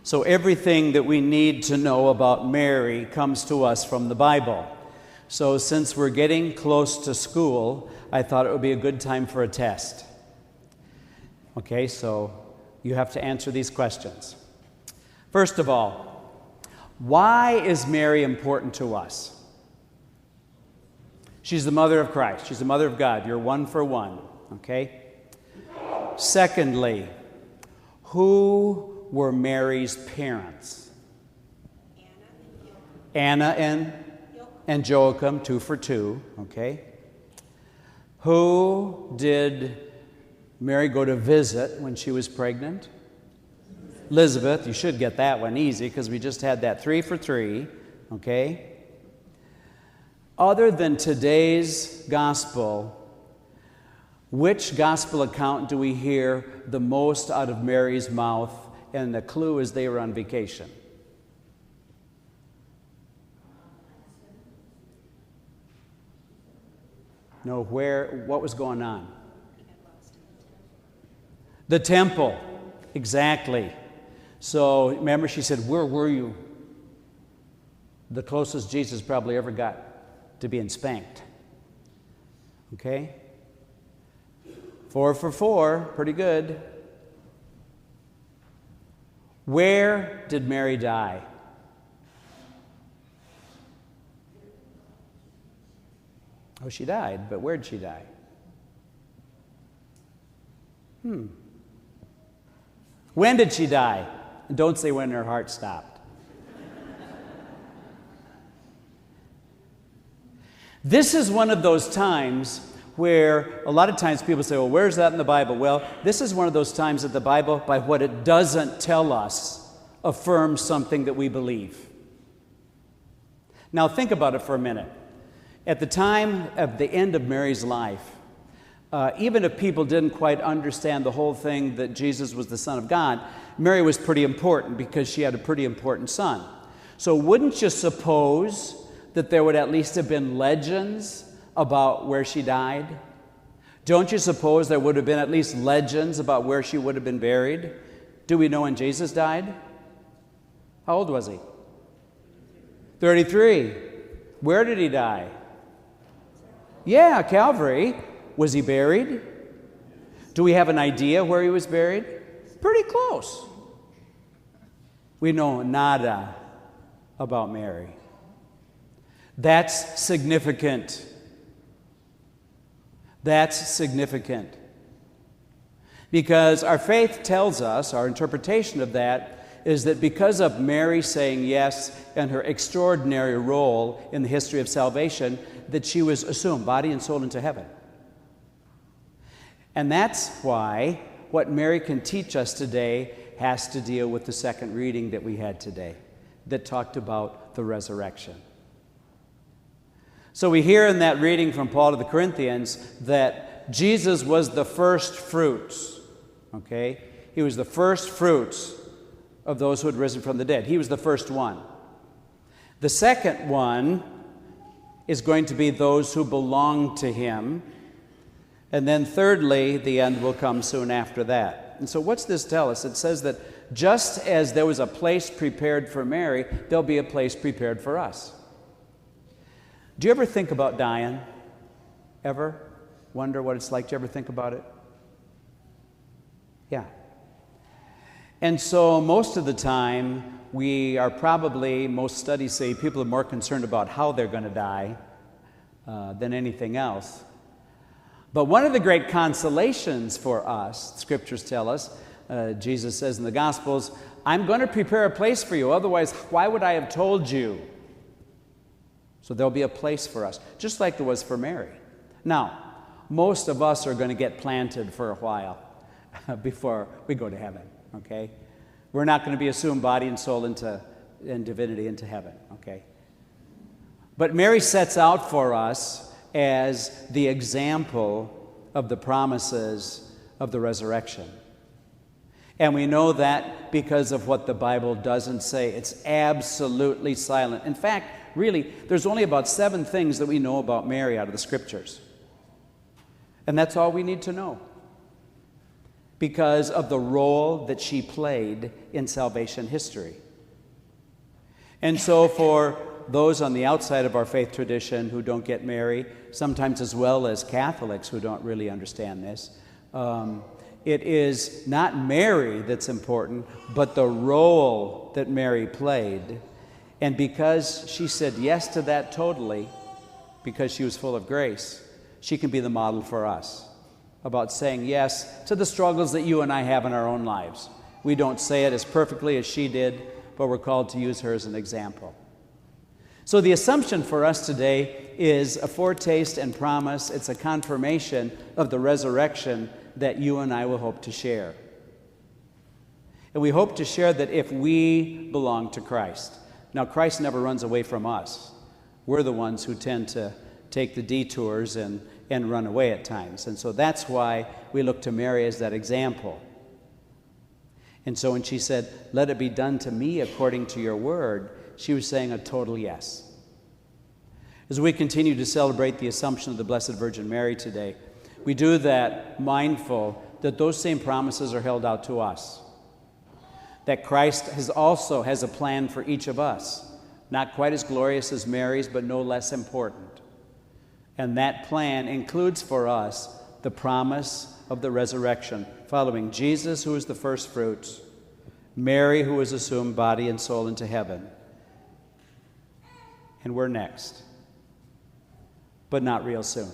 So everything that we need to know about Mary comes to us from the Bible. So since we're getting close to school, I thought it would be a good time for a test. Okay, so you have to answer these questions. First of all, why is Mary important to us? She's the mother of Christ. She's the mother of God. You're one for one, okay? Secondly, who were Mary's parents? Anna and Joachim, 2 for 2, okay? Who did Mary go to visit when she was pregnant? Elizabeth. You should get that one easy because we just had that 3 for 3, okay? Other than today's gospel, which gospel account do we hear the most out of Mary's mouth? And the clue is they were on vacation. No, what was going on? The temple, exactly. So remember she said, where were you? The closest Jesus probably ever got to being spanked. Okay? 4 for 4, pretty good. Where did Mary die? Oh, she died, but where did she die? When did she die? And don't say when her heart stopped. This is one of those times where a lot of times people say, well, where's that in the Bible? Well, this is one of those times that the Bible, by what it doesn't tell us, affirms something that we believe. Now think about it for a minute. At the time of the end of Mary's life, even if people didn't quite understand the whole thing that Jesus was the Son of God, Mary was pretty important because she had a pretty important son. So wouldn't you suppose that there would at least have been legends about where she died? Don't you suppose there would have been at least legends about where she would have been buried? Do we know when Jesus died? How old was he? 33. Where did he die? Yeah, Calvary. Was he buried? Do we have an idea where he was buried? Pretty close. We know nada about Mary. That's significant. That's significant. Because our faith tells us, our interpretation of that, is that because of Mary saying yes and her extraordinary role in the history of salvation, that she was assumed, body and soul, into heaven. And that's why what Mary can teach us today has to deal with the second reading that we had today that talked about the resurrection. So we hear in that reading from Paul to the Corinthians that Jesus was the first fruits, okay? He was the first fruits of those who had risen from the dead. He was the first one. The second one is going to be those who belong to him. And then thirdly, the end will come soon after that. And so what's this tell us? It says that just as there was a place prepared for Mary, there'll be a place prepared for us. Do you ever think about dying? Ever? Wonder what it's like? Do you ever think about it? Yeah. And so most of the time, most studies say people are more concerned about how they're going to die than anything else. But one of the great consolations for us, scriptures tell us, Jesus says in the Gospels, I'm going to prepare a place for you, otherwise why would I have told you? So there'll be a place for us, just like there was for Mary. Now, most of us are going to get planted for a while before we go to heaven, okay? We're not going to be assumed body and soul and divinity into heaven, okay? But Mary sets out for us as the example of the promises of the resurrection. And we know that because of what the Bible doesn't say. It's absolutely silent. In fact, really, there's only about 7 things that we know about Mary out of the Scriptures. And that's all we need to know. because of the role that she played in salvation history. And so for those on the outside of our faith tradition who don't get Mary, sometimes as well as Catholics who don't really understand this, it is not Mary that's important, but the role that Mary played. And because she said yes to that totally, because she was full of grace, she can be the model for us about saying yes to the struggles that you and I have in our own lives. We don't say it as perfectly as she did, but we're called to use her as an example. So the assumption for us today is a foretaste and promise. It's a confirmation of the resurrection that you and I will hope to share. And we hope to share that if we belong to Christ. Now, Christ never runs away from us. We're the ones who tend to take the detours and run away at times. And so that's why we look to Mary as that example. And so when she said, "Let it be done to me according to your word," she was saying a total yes. As we continue to celebrate the Assumption of the Blessed Virgin Mary today, we do that mindful that those same promises are held out to us. That Christ also has a plan for each of us, not quite as glorious as Mary's, but no less important. And that plan includes for us the promise of the resurrection, following Jesus, who is the first fruits, Mary, who is assumed body and soul into heaven. And we're next, but not real soon.